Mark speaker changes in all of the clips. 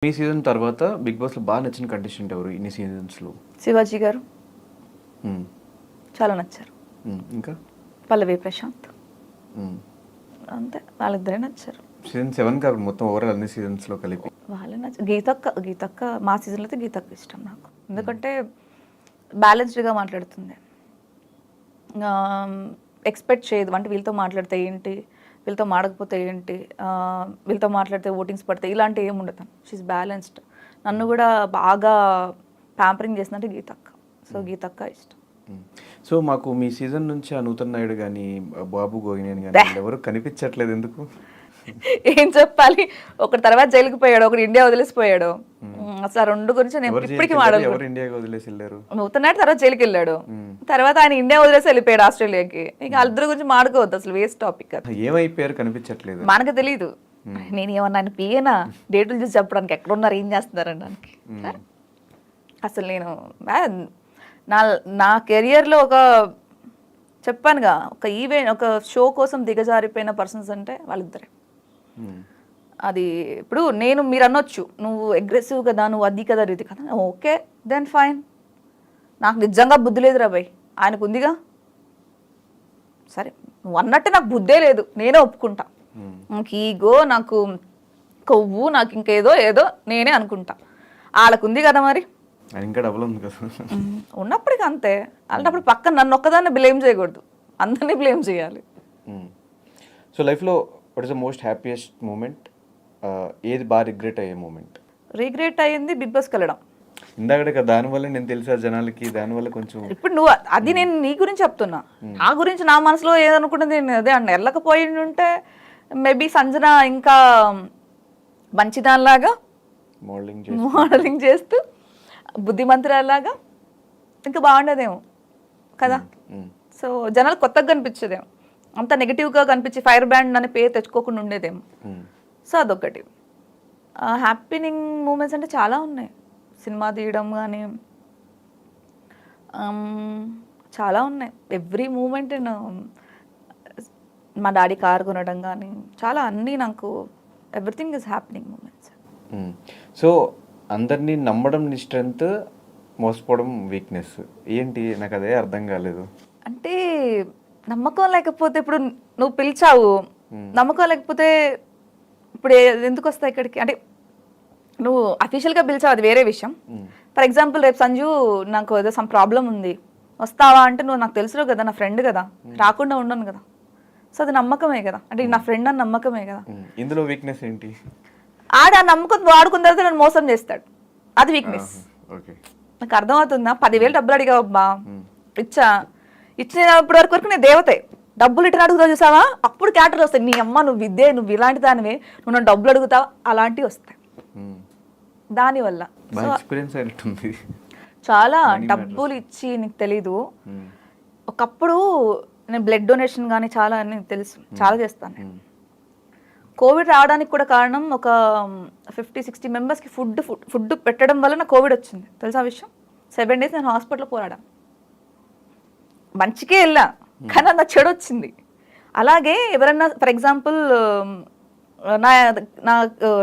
Speaker 1: మీ season తర్వాత big బాస్లో బాగా నచ్చిన కంటెస్టెంట్ ఎవరు ఇన్ని సీజన్స్లో?
Speaker 2: శివాజీ గారు చాలా నచ్చారు.
Speaker 1: ఇంకా
Speaker 2: పల్లవి ప్రశాంత్ అంతే, వాళ్ళిద్దరే నచ్చారు.
Speaker 1: సీజన్ 7 కాబట్టి మొత్తం ఓవరాల్ అన్ని సీజన్స్లో కలిపి
Speaker 2: వాళ్ళే నచ్చారు. గీతక్క మా సీజన్లో అయితే గీతక్క ఇష్టం నాకు, ఎందుకంటే బ్యాలెన్స్డ్గా మాట్లాడుతుంది. ఎక్స్పెక్ట్ చేయదు అంటే వీళ్ళతో మాట్లాడితే ఏంటి, వీళ్ళతో మాడకపోతే ఏంటి, వీళ్ళతో మాట్లాడితే ఓటింగ్స్ పడతాయి, ఇలాంటివి ఏమి ఉండదు. She balanced. నన్ను కూడా బాగా ప్యాంపరింగ్ చేసిందంటే గీతక్క. సో గీతక్క ఇష్టం.
Speaker 1: సో మాకు మీ సీజన్ నుంచి నూతన్ నాయుడు కానీ బాబు గోగినేని కానీ ఎవరు కనిపించట్లేదు, ఎందుకు?
Speaker 2: ఏం చెప్పాలి, ఒకటి తర్వాత జైలుకి పోయాడు, ఒకటి ఇండియా వదిలేసిపోయాడు. అసలు రెండు గురించి నేను ఇప్పటికీ
Speaker 1: ఎవరు ఇండియాకి వదిలేసి వెళ్ళారు?
Speaker 2: నూతన్ నాయుడు తర్వాత జైలుకి వెళ్ళాడు, తర్వాత ఆయన ఇండియా వదిలేసి వెళ్ళిపోయాడు ఆస్ట్రేలియాకి. ఇక వాళ్ళిద్దరి గురించి మాడుకోవద్దు, అసలు వేస్ట్ టాపిక్.
Speaker 1: ఏమైపోయారు, కనిపించట్లేదు.
Speaker 2: మనకు తెలీదు. నేను ఏమన్నా ఆయన పియేనా డేట్లు చూసి చెప్పడానికి, ఎక్కడ ఉన్నారు, ఏం చేస్తున్నారు అనడానికి. అసలు నేను నా కెరియర్లో చెప్పానుగా, ఒక ఈవెంట్, ఒక షో కోసం దిగజారిపోయిన పర్సన్స్ అంటే వాళ్ళిద్దరే. అది ఇప్పుడు మీరు అనొచ్చు, నువ్వు అగ్రెసివ్ కదా, నువ్వు అది కదా, ఇది కదా. Okay, then fine. నాకు నిజంగా బుద్ధి లేదురా భయ్, ఆయనకు ఉందిగా. సరే, నువ్వు అన్నట్టు నాకు బుద్ధే లేదు, నేనే ఒప్పుకుంటా. నాకు ఈగో, నాకు కొవ్వు, నాకు ఇంకేదో ఏదో నేనే అనుకుంటా. వాళ్ళకు ఉంది కదా మరి,
Speaker 1: ఇంకా డబ్బులు ఉంది కదా
Speaker 2: ఉన్నప్పటికీ అంతే. అలాంటప్పుడు పక్కన నన్ను ఒక్కదాన్ని బ్లేమ్ చేయకూడదు, అందరినీ బ్లేమ్ చేయాలి.
Speaker 1: సో లైఫ్లో what is the most happiest moment? ఏది బాగా రిగ్రెట్ అయ్యే మూమెంట్?
Speaker 2: రిగ్రెట్ అయ్యింది బిగ్ బాస్కి వెళ్ళడం.
Speaker 1: ఇందాక దానివల్ల నేను తెలుసా జనాలకి, దానివల్ల కొంచెం.
Speaker 2: ఇప్పుడు నువ్వు అది నేను నీ గురించి చెప్తున్నా, నా గురించి నా మనసులో ఏదనుకుంటుంది నేను అదే అన్న. వెళ్ళకపోయి ఉంటే మేబీ సంజన ఇంకా మంచిదానిలాగా మోడలింగ్ చేస్తూ బుద్ధిమంతురాలాగా ఇంకా బాగుండేదేమో కదా. సో జనాలు కొత్తగా కనిపించేదేమో, అంత నెగిటివ్గా కనిపించి ఫైర్ బ్రాండ్ అనే పేరు తెచ్చుకోకుండా ఉండేదేమో. సో అదొకటి. హ్యాపీనింగ్ మూమెంట్స్ అంటే చాలా ఉన్నాయి. సినిమా తీయడం కానీ చాలా ఉన్నాయి. ఎవ్రీ మూమెంట్ మా డాడీ కార్ కొనడం కానీ చాలా, అన్నీ నాకు everything is happening moments.
Speaker 1: So అందరినీ నమ్మడం నీ స్ట్రెంగ్త్, మోసపోవడం వీక్నెస్ ఏంటి? నాకు అదే అర్థం కాలేదు.
Speaker 2: అంటే నమ్మకం లేకపోతే, ఇప్పుడు నువ్వు పిలిచావు, నమ్మకం లేకపోతే ఇప్పుడు ఎందుకు వస్తాయి ఇక్కడికి? అంటే నువ్వు అఫీషియల్గా పిలిచావు, అది వేరే విషయం. ఫర్ ఎగ్జాంపుల్ రేపు సంజు నాకు ఏదో సమ్ ప్రాబ్లం ఉంది, వస్తావా అంటే నువ్వు నాకు తెలుసు కదా, నా ఫ్రెండ్ కదా, రాకుండా ఉండను కదా. సో అది నమ్మకమే కదా, అంటే నా ఫ్రెండ్ అని నమ్మకమే కదా.
Speaker 1: ఇందులో వీక్నెస్ ఏంటి?
Speaker 2: ఆ నమ్మకం వాడుకున్న తర్వాత నన్ను మోసం చేస్తాడు, అది వీక్నెస్. నాకు అర్థమవుతుందా? 10,000 డబ్బులు అడిగావబ్బా, ఇచ్చినప్పటి వరకు నేను దేవతే. డబ్బులు ఇట్లా అడుగుతావు చూసావా, అప్పుడు క్యాటర్లు వస్తాయి. నీ అమ్మ నువ్వు విద్యే, నువ్వు ఇలాంటి దానివే, నువ్వు నన్ను డబ్బులు అడుగుతావు, అలాంటివి వస్తాయి. దానివల్ల చాలా డబ్బులు ఇచ్చి, నీకు తెలీదు. ఒకప్పుడు నేను బ్లడ్ డొనేషన్ కానీ చాలా అని తెలుసు, చాలా చేస్తాను నేను. కోవిడ్ రావడానికి కూడా కారణం, ఒక 50-60 మెంబర్స్కి ఫుడ్ పెట్టడం వల్ల నాకు కోవిడ్ వచ్చింది, తెలుసా విషయం. 7 days నేను హాస్పిటల్లో పోరాడాను. మంచికే వెళ్ళా, కానీ నా చెడు వచ్చింది. అలాగే ఎవరన్నా ఫర్ ఎగ్జాంపుల్ నా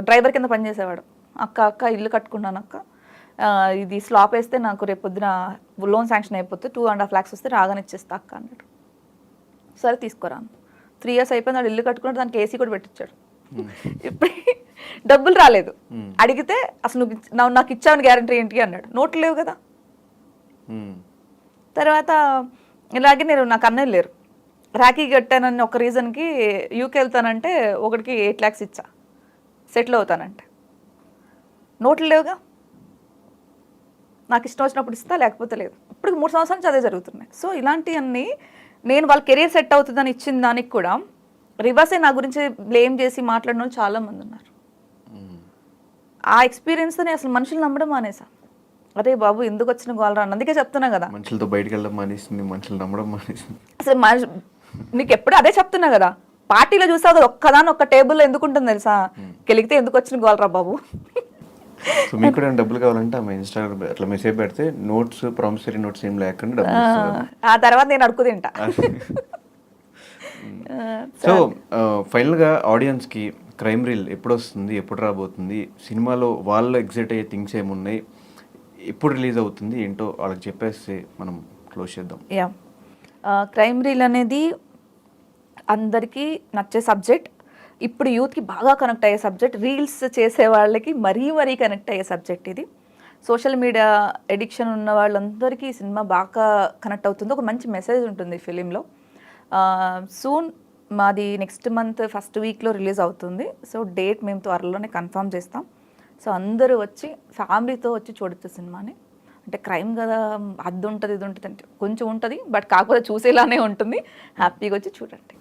Speaker 2: డ్రైవర్ కింద పనిచేసేవాడు, అక్క ఇల్లు కట్టుకున్నాను అక్క, ఇది స్లాప్ వేస్తే నాకు రేపు పొద్దున లోన్ శాంక్షన్ అయిపోతే 2.5 lakhs వస్తే రాగానే ఇచ్చేస్తా అక్క అన్నాడు. సరే తీసుకోరాను. 3 years అయిపోయింది, వాడు ఇల్లు కట్టుకున్నాడు, దానికి ఏసీ కూడా పెట్టించాడు. ఇప్పుడు డబ్బులు రాలేదు. అడిగితే అసలు నువ్వు నాకు ఇచ్చావని గ్యారంటీ ఏంటి అన్నాడు. నోట్లు లేవు కదా. తర్వాత ఇలాగే నాకు అన్నయ్య లేరు, రాఖీ కట్టానని ఒక రీజన్కి యూకే వెళ్తానంటే ఒకటికి 8 lakhs ఇచ్చా, సెటిల్ అవుతానంటే. నోట్లు లేవుగా, నాకు ఇష్టం వచ్చినప్పుడు ఇస్తా, లేకపోతే లేదు. ఇప్పుడు 3 సంవత్సరాల నుంచి అదే జరుగుతున్నాయి. సో ఇలాంటివన్నీ నేను వాళ్ళ కెరీర్ సెట్ అవుతుందని ఇచ్చిన దానికి కూడా రివర్సే నా గురించి బ్లేమ్ చేసి మాట్లాడిన వాళ్ళు చాలామంది ఉన్నారు. ఆ ఎక్స్పీరియన్స్తో నేను అసలు మనుషులు నమ్మడం మానేసా. అరే బాబు ఎందుకు వచ్చిన గోలరా, అందుకే చెప్తున్నా కదా,
Speaker 1: మనుషులతో బయటకు వెళ్ళడం మానేసింది, మనుషులు నమ్మడం మానేసింది.
Speaker 2: అసలు నీకు ఎప్పుడు అదే చెప్తున్నా కదా, పార్టీలో చూసావు కదా, ఒక్కదాని ఒక్క టేబుల్లో ఎందుకు ఉంటుంది తెలుసా, గెలిగితే ఎందుకు వచ్చిన గోలరా బాబు.
Speaker 1: సో మీకు కూడా డబ్బులు కావాలంటే ఆమె ఇన్స్టాగ్రామ్ అట్లా మెసేజ్ పెడితే నోట్స్, ప్రామిసరీ నోట్స్ ఏం లేకుండా డబ్బులు,
Speaker 2: ఆ తర్వాత నేను అడుగు తింటా.
Speaker 1: సో ఫైనల్గా ఆడియన్స్కి క్రైమ్ రీల్ ఎప్పుడు వస్తుంది, ఎప్పుడు రాబోతుంది, సినిమాలో వాళ్ళు ఎగ్జైట్ అయ్యే థింగ్స్ ఏమున్నాయి, ఎప్పుడు రిలీజ్ అవుతుంది ఏంటో వాళ్ళకి చెప్పేస్తే మనం క్లోజ్ చేద్దాం.
Speaker 2: యా, క్రైమ్ రీల్ అనేది అందరికీ నచ్చే సబ్జెక్ట్. ఇప్పుడు యూత్కి బాగా కనెక్ట్ అయ్యే సబ్జెక్ట్, రీల్స్ చేసే వాళ్ళకి మరీ కనెక్ట్ అయ్యే సబ్జెక్ట్ ఇది. సోషల్ మీడియా ఎడిక్షన్ ఉన్న వాళ్ళందరికీ ఈ సినిమా బాగా కనెక్ట్ అవుతుంది. ఒక మంచి మెసేజ్ ఉంటుంది ఫిలింలో. సూన్ మాది నెక్స్ట్ మంత్ ఫస్ట్ వీక్లో రిలీజ్ అవుతుంది. సో డేట్ మేము త్వరలోనే కన్ఫర్మ్ చేస్తాం. సో అందరూ వచ్చి ఫ్యామిలీతో వచ్చి చూడొచ్చు సినిమాని. అంటే క్రైమ్ కదా, అది ఉంటుంది ఇది ఉంటుంది అంటే కొంచెం ఉంటుంది, బట్ కాకపోతే చూసేలానే ఉంటుంది. హ్యాపీగా వచ్చి చూడండి.